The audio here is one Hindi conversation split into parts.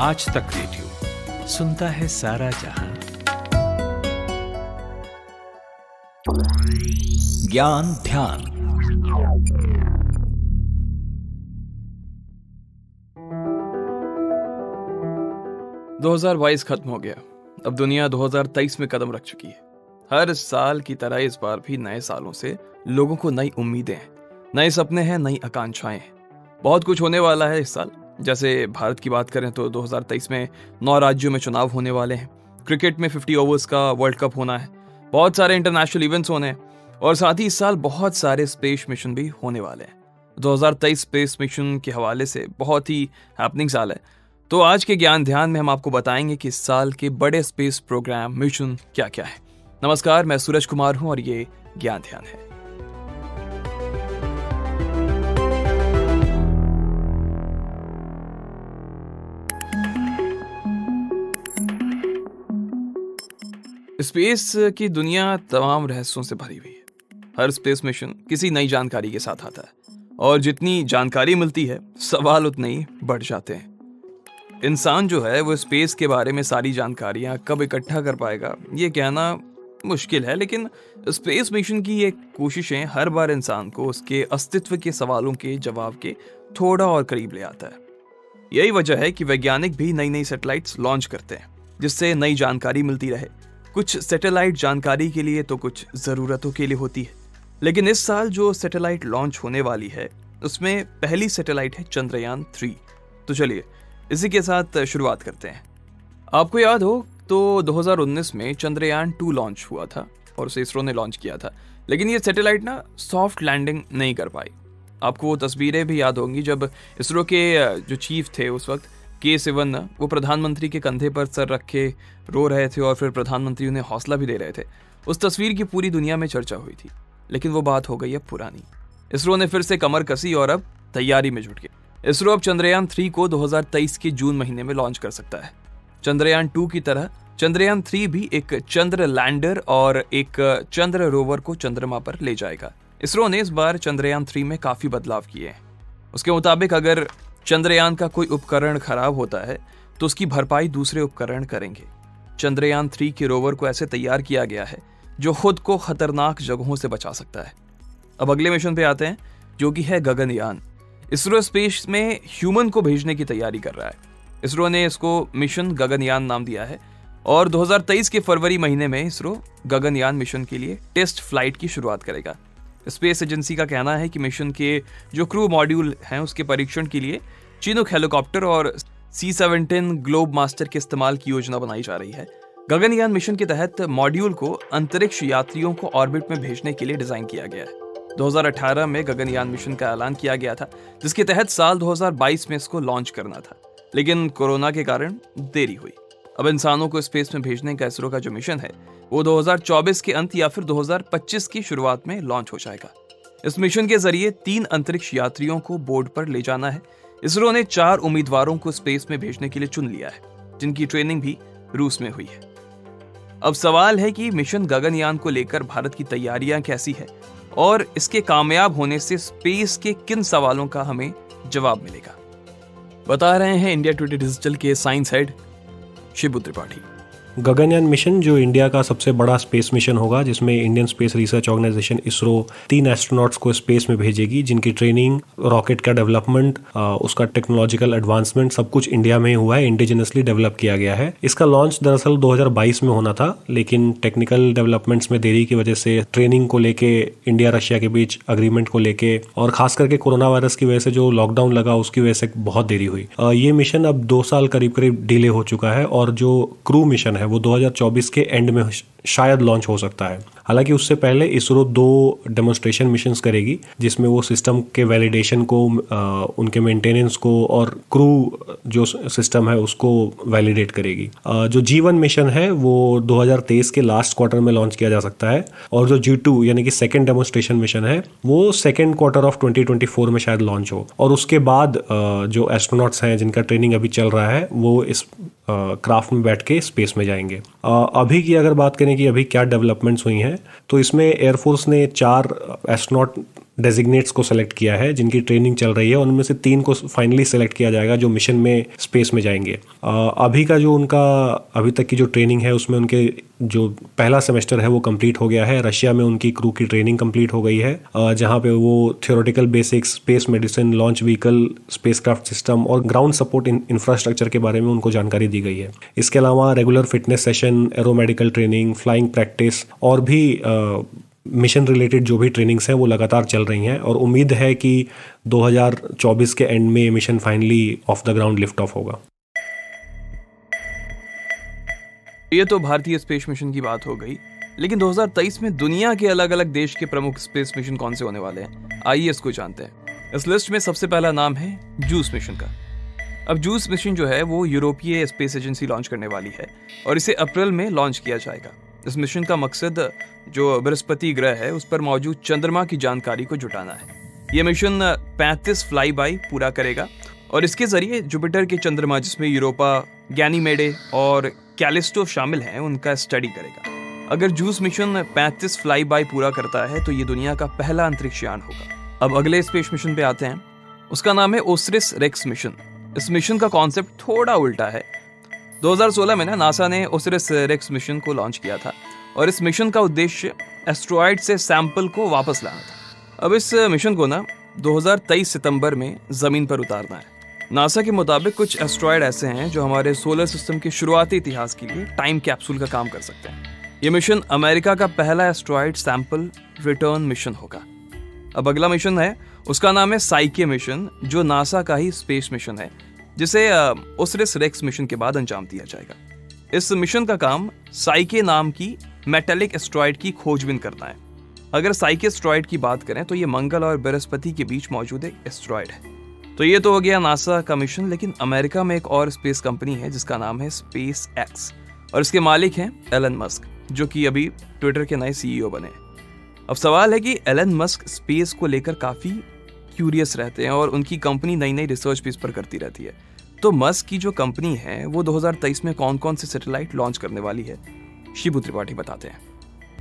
आज तक रेडियो सुनता है सारा जहां। ज्ञान ध्यान। दो 2022 खत्म हो गया। अब दुनिया 2023 में कदम रख चुकी है। हर साल की तरह इस बार भी नए सालों से लोगों को नई उम्मीदें हैं, नए सपने हैं, नई आकांक्षाएं हैं। बहुत कुछ होने वाला है इस साल। जैसे भारत की बात करें तो 2023 में 9 राज्यों में चुनाव होने वाले हैं। क्रिकेट में 50 ओवर्स का वर्ल्ड कप होना है। बहुत सारे इंटरनेशनल इवेंट्स होने हैं और साथ ही इस साल बहुत सारे स्पेस मिशन भी होने वाले हैं। 2023 स्पेस मिशन के हवाले से बहुत ही हैपनिंग साल है। तो आज के ज्ञान ध्यान में हम आपको बताएंगे कि इस साल के बड़े स्पेस प्रोग्राम मिशन क्या क्या है। नमस्कार, मैं सूरज कुमार हूं और ये ज्ञान ध्यान है। स्पेस की दुनिया तमाम रहस्यों से भरी हुई है। हर स्पेस मिशन किसी नई जानकारी के साथ आता है और जितनी जानकारी मिलती है सवाल उतने ही बढ़ जाते हैं। इंसान जो है वो स्पेस के बारे में सारी जानकारियां कब इकट्ठा कर पाएगा ये कहना मुश्किल है, लेकिन स्पेस मिशन की ये कोशिशें हर बार इंसान को उसके अस्तित्व के सवालों के जवाब के थोड़ा और करीब ले आता है। यही वजह है कि वैज्ञानिक भी नई नई सैटेलाइट्स लॉन्च करते हैं जिससे नई जानकारी मिलती रहे। कुछ सैटेलाइट जानकारी के लिए तो कुछ जरूरतों के लिए होती है। लेकिन इस साल जो सैटेलाइट लॉन्च होने वाली है उसमें पहली सैटेलाइट है चंद्रयान 3। तो चलिए इसी के साथ शुरुआत करते हैं। आपको याद हो तो 2019 में चंद्रयान 2 लॉन्च हुआ था और उसे इसरो ने लॉन्च किया था, लेकिन ये सैटेलाइट ना सॉफ्ट लैंडिंग नहीं कर पाई। आपको वो तस्वीरें भी याद होंगी जब इसरो के जो चीफ थे उस वक्त K-7 वो प्रधानमंत्री के कंधे पर सर रख के रो रहे थे और फिर प्रधानमंत्री उन्हें हौसला भी दे रहे थे। उस तस्वीर की पूरी दुनिया में चर्चा हुई थी, लेकिन वो बात हो गई अब पुरानी। इसरो ने फिर से कमर कसी और अब तैयारी में जुट गई। इसरो अब चंद्रयान 3 को 2023 के जून महीने में लॉन्च कर सकता है। चंद्रयान 2 की तरह चंद्रयान 3 भी एक चंद्र लैंडर और एक चंद्र रोवर को चंद्रमा पर ले जाएगा। इसरो ने इस बार चंद्रयान 3 में काफी बदलाव किए हैं। उसके मुताबिक अगर चंद्रयान का कोई उपकरण खराब होता है तो उसकी भरपाई दूसरे उपकरण करेंगे। चंद्रयान 3 के रोवर को ऐसे तैयार किया गया है जो खुद को खतरनाक जगहों से बचा सकता है। अब अगले मिशन पे आते हैं जो कि है गगनयान। इसरो स्पेस में ह्यूमन को भेजने की तैयारी कर रहा है। इसरो ने इसको मिशन गगनयान नाम दिया है और 2023 के फरवरी महीने में इसरो गगनयान मिशन के लिए टेस्ट फ्लाइट की शुरुआत करेगा। स्पेस एजेंसी का कहना है कि मिशन के जो क्रू मॉड्यूल हैं उसके परीक्षण के लिए चिनूक हेलीकॉप्टर और C-17 ग्लोब मास्टर के इस्तेमाल की योजना बनाई जा रही है। गगनयान मिशन के तहत मॉड्यूल को अंतरिक्ष यात्रियों को ऑर्बिट में भेजने के लिए डिजाइन किया गया है। 2018 में गगनयान मिशन का ऐलान किया गया था जिसके तहत साल 2022 में इसको लॉन्च करना था, लेकिन कोरोना के कारण देरी हुई। अब इंसानों को स्पेस में भेजने का इसरो का जो मिशन है वो 2024 के अंत या फिर 2025 की शुरुआत में लॉन्च हो जाएगा। इस मिशन के जरिए 3 अंतरिक्ष यात्रियों को बोर्ड पर ले जाना है। इसरो ने 4 उम्मीदवारों को स्पेस में भेजने के लिए चुन लिया है जिनकी ट्रेनिंग भी रूस में हुई है। अब सवाल है कि मिशन गगनयान को लेकर भारत की तैयारियां कैसी है और इसके कामयाब होने से स्पेस के किन सवालों का हमें जवाब मिलेगा, बता रहे हैं इंडिया टुडे डिजिटल के science head Shibu Tripathi. Gaganyaan mission जो इंडिया का सबसे बड़ा स्पेस मिशन होगा, जिसमें Indian space research organisation ISRO 3 astronauts को स्पेस में भेजेगी, जिनकी ट्रेनिंग, रॉकेट का डेवलपमेंट, उसका टेक्नोलॉजिकल एडवांसमेंट सब कुछ इंडिया में हुआ है, इंडिजिनसली डेवलप किया गया है। इसका लॉन्च दरअसल 2022 में होना था, लेकिन टेक्निकल डेवलपमेंट्स में देरी की वजह से ट्रेनिंग को लेके, इंडिया रशिया के बीच अग्रीमेंट को लेके और खास करके कोरोना वायरस की वजह से जो लॉकडाउन लगा उसकी वजह से बहुत देरी हुई। ये मिशन अब 2 साल करीब करीब डिले हो चुका है और जो क्रू मिशन है वो 2024 के एंड में शायद लॉन्च हो सकता है। हालांकि उससे पहले इसरो 2 डेमोन्स्ट्रेशन मिशंस करेगी जिसमें वो सिस्टम के वैलिडेशन को, उनके मेंटेनेंस को और क्रू जो सिस्टम है उसको वैलिडेट करेगी। जो G1 मिशन है वो 2023 के लास्ट क्वार्टर में लॉन्च किया जा सकता है और जो G2 यानी कि सेकेंड डेमोन्स्ट्रेशन मिशन है वो सेकेंड क्वार्टर ऑफ 2024 में शायद लॉन्च हो। और उसके बाद जो एस्ट्रोनॉट्स हैं जिनका ट्रेनिंग अभी चल रहा है वो इस क्राफ्ट में बैठ के स्पेस में जाएंगे। अभी की अगर बात करें कि अभी क्या डेवलपमेंट्स हुई हैं तो इसमें एयरफोर्स ने 4 एस्ट्रोनॉट डेजिग्नेट्स को सेलेक्ट किया है जिनकी ट्रेनिंग चल रही है, और उनमें से 3 को फाइनली सेलेक्ट किया जाएगा जो मिशन में स्पेस में जाएंगे। अभी का जो उनका अभी तक की जो ट्रेनिंग है उसमें उनके जो पहला सेमेस्टर है वो कंप्लीट हो गया है। रशिया में उनकी क्रू की ट्रेनिंग कंप्लीट हो गई है, जहां पे वो theoretical basics, space medicine, launch vehicle, spacecraft system और ग्राउंड सपोर्ट इंफ्रास्ट्रक्चर के बारे में उनको जानकारी दी गई है। इसके अलावा regular fitness session, aeromedical training, flying practice और भी मिशन रिलेटेड जो भी ट्रेनिंग्स हैं वो लगातार चल रही हैं, और उम्मीद है कि 2024 के एंड में mission finally of the ground lift off होगा। ये तो भारतीय स्पेस मिशन की बात हो गई, लेकिन 2023 में दुनिया के अलग अलग देश के प्रमुख स्पेस मिशन कौन से होने वाले हैं, आइए इसको जानते हैं। इस लिस्ट में सबसे पहला नाम है जूस मिशन का। अब जूस मिशन जो है वो यूरोपीय स्पेस एजेंसी लॉन्च करने वाली है और इसे अप्रैल में लॉन्च किया जाएगा। इस मिशन का मकसद जो बृहस्पति ग्रह है उस पर मौजूद चंद्रमा की जानकारी को जुटाना है। यह मिशन 35 फ्लाई बाई पूरा करेगा और इसके जरिए जुपिटर के चंद्रमा जिसमें यूरोपा, गैनीमेडे और कैलिस्टो शामिल हैं उनका स्टडी करेगा। अगर जूस मिशन 35 फ्लाई बाई पूरा करता है तो ये दुनिया का पहला अंतरिक्ष यान होगा। अब अगले स्पेस मिशन पे आते हैं, उसका नाम है ओसिरिस रेक्स मिशन। इस मिशन का कॉन्सेप्ट थोड़ा उल्टा है। 2016 में नासा ने ओसिरिस रेक्स मिशन को लॉन्च किया था और इस मिशन का उद्देश्य एस्ट्रॉयड से सैंपल को वापस लाना था। अब इस मिशन को 2023 सितंबर में जमीन पर उतारना है। नासा के मुताबिक कुछ एस्ट्रॉयड ऐसे हैं जो हमारे सोलर सिस्टम के शुरुआती इतिहास के लिए टाइम कैप्सूल का काम कर सकते हैं। यह मिशन अमेरिका का पहला एस्ट्रॉयड सैंपल रिटर्न मिशन होगा। अब अगला मिशन है, उसका नाम है साइके मिशन, जो नासा का ही स्पेस मिशन है जिसे ओसिरिस रेक्स मिशन के बाद अंजाम दिया जाएगा। इस मिशन का काम साइके नाम की मेटेलिक एस्ट्रॉयड की खोजबीन करना है। अगर साइके एस्ट्रॉयड की बात करें तो ये मंगल और बृहस्पति के बीच मौजूद एक एस्ट्रॉयड है। तो ये तो हो गया नासा का मिशन, लेकिन अमेरिका में एक और स्पेस कंपनी है जिसका नाम है स्पेस एक्स और इसके मालिक हैं एलन मस्क, जो कि अभी ट्विटर के नए सीईओ बने हैं। अब सवाल है कि एलन मस्क स्पेस को लेकर काफी क्यूरियस रहते हैं और उनकी कंपनी नई नई रिसर्च भी इस पर करती रहती है। तो मस्क की जो कंपनी है वो 2023 में कौन कौन से सैटेलाइट लॉन्च करने वाली है, शिबू त्रिपाठी बताते हैं।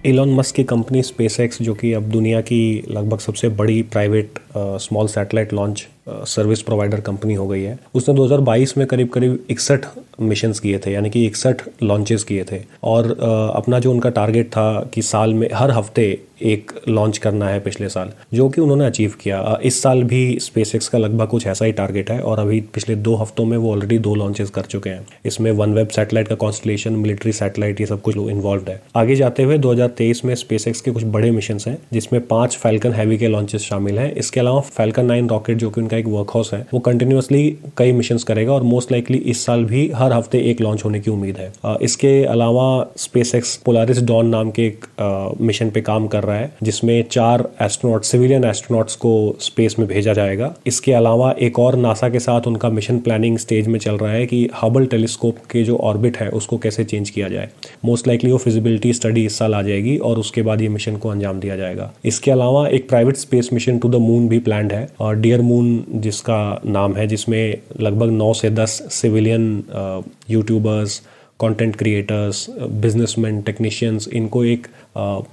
एलन मस्क की कंपनी स्पेसएक्स, जो कि अब दुनिया की लगभग सबसे बड़ी private small satellite launch service provider company हो गई है, उसने 2022 में करीब 61 मिशंस किए थे, यानी कि 61 लॉन्चेस किए थे। और अपना जो उनका टारगेट था कि साल में हर हफ्ते एक लॉन्च करना है पिछले साल, जो कि उन्होंने अचीव किया। इस साल भी स्पेसएक्स का लगभग कुछ ऐसा ही टारगेट है और अभी पिछले 2 हफ्तों में वो ऑलरेडी 2 लॉन्चेस कर चुके हैं। इसमें वनवेब सैटेलाइट का कॉन्स्टलेशन, मिलिट्री सैटेलाइट, ये सब कुछ इन्वॉल्व है। आगे जाते हुए 2023 में स्पेसएक्स के कुछ बड़े मिशन हैं जिसमें 5 फैल्कन हैवी के लॉन्चेस शामिल हैं। इसके अलावा फैल्कन 9 रॉकेट, जो कि उनका एक वर्कहाउस है, वो कंटिन्यूअसली कई मिशंस करेगा और मोस्ट लाइकली इस साल भी हर हफ्ते एक लॉन्च होने की उम्मीद है। इसके अलावा स्पेसएक्स पोलारिस डॉन नाम के एक मिशन पे काम कर रहा है जिसमें 4 एस्ट्रोनॉट, सिविलियन एस्ट्रोनॉट्स को स्पेस में भेजा जाएगा। इसके अलावा एक और नासा के साथ उनका मिशन प्लानिंग स्टेज में चल रहा है कि हबल टेलीस्कोप के जो ऑर्बिट है उसको कैसे चेंज किया जाए। मोस्ट लाइकली वो फिजिबिलिटी स्टडी इस साल आ जाएगी और उसके बाद ये मिशन को अंजाम दिया जाएगा। इसके अलावा एक private space mission to the moon भी प्लान्ड है और डियर मून जिसका नाम है, जिसमें लगभग 9 से 10 civilian YouTubers, content creators, businessman, technicians, इनको एक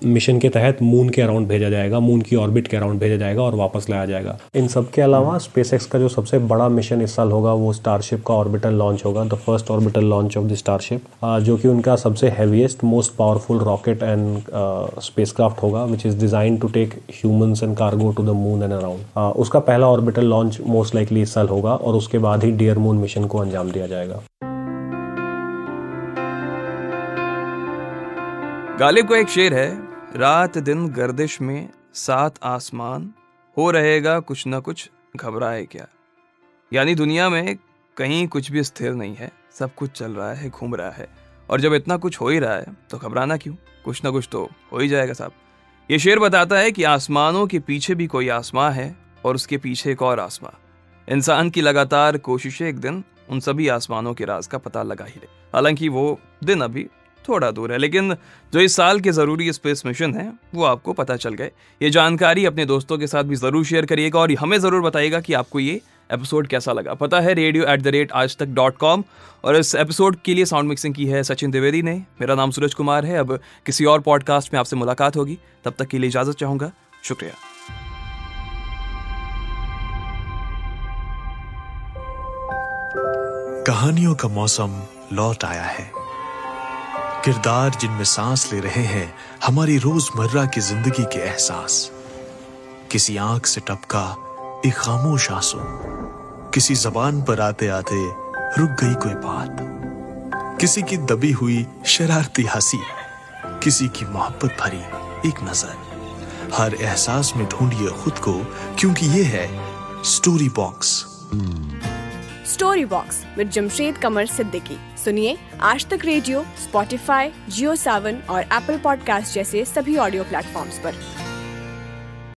मिशन के तहत मून के अराउंड भेजा जाएगा, मून की ऑर्बिट के अराउंड भेजा जाएगा और वापस लाया जाएगा। इन सब के अलावा स्पेसएक्स का जो सबसे बड़ा मिशन इस साल होगा वो स्टारशिप का ऑर्बिटल लॉन्च होगा, the first orbital launch of the Starship, जो कि उनका सबसे heaviest, most powerful rocket and spacecraft होगा, which is design to take humans and cargo to the moon and around. उसका पहला ऑर्बिटल लॉन्च मोस्ट लाइकली इस साल होगा और उसके बाद ही डियर मून मिशन को अंजाम दिया जाएगा। गालिब का एक शेर है, रात दिन गर्दिश में 7 आसमान, हो रहेगा कुछ न कुछ घबराए क्या। यानी दुनिया में कहीं कुछ भी स्थिर नहीं है, सब कुछ चल रहा है, घूम रहा है, और जब इतना कुछ हो ही रहा है तो घबराना क्यों, कुछ ना कुछ तो हो ही जाएगा साहब। ये शेर बताता है कि आसमानों के पीछे भी कोई आसमां है और उसके पीछे एक और आसमां। इंसान की लगातार कोशिशें एक दिन उन सभी आसमानों के राज का पता लगा ही ले। हालांकि वो दिन अभी थोड़ा दूर है, लेकिन जो इस साल के जरूरी स्पेस मिशन है वो आपको पता चल गए। ये जानकारी अपने दोस्तों के साथ भी जरूर शेयर करिएगा और हमें जरूर बताइएगा कि आपको ये एपिसोड कैसा लगा। पता है radio@aajtak.com और इस एपिसोड के लिए साउंड मिक्सिंग की है सचिन द्विवेदी ने। मेरा नाम सूरज कुमार है। अब किसी और पॉडकास्ट में आपसे मुलाकात होगी, तब तक के लिए इजाजत चाहूंगा। शुक्रिया। कहानियों का मौसम लौट आया है। किरदार जिनमें सांस ले रहे हैं हमारी रोजमर्रा की जिंदगी के एहसास। किसी आंख से टपका एक खामोश आंसू, किसी जबान पर आते आते रुक गई कोई बात, किसी की दबी हुई शरारती हंसी, किसी की मोहब्बत भरी एक नजर। हर एहसास में ढूंढिए खुद को, क्योंकि ये है story box. Story box with Jamshed Qamar Siddiqui. सुनिए आज तक रेडियो, स्पॉटिफाई, जियो सावन और एप्पल पॉडकास्ट जैसे सभी ऑडियो प्लेटफॉर्म्स पर।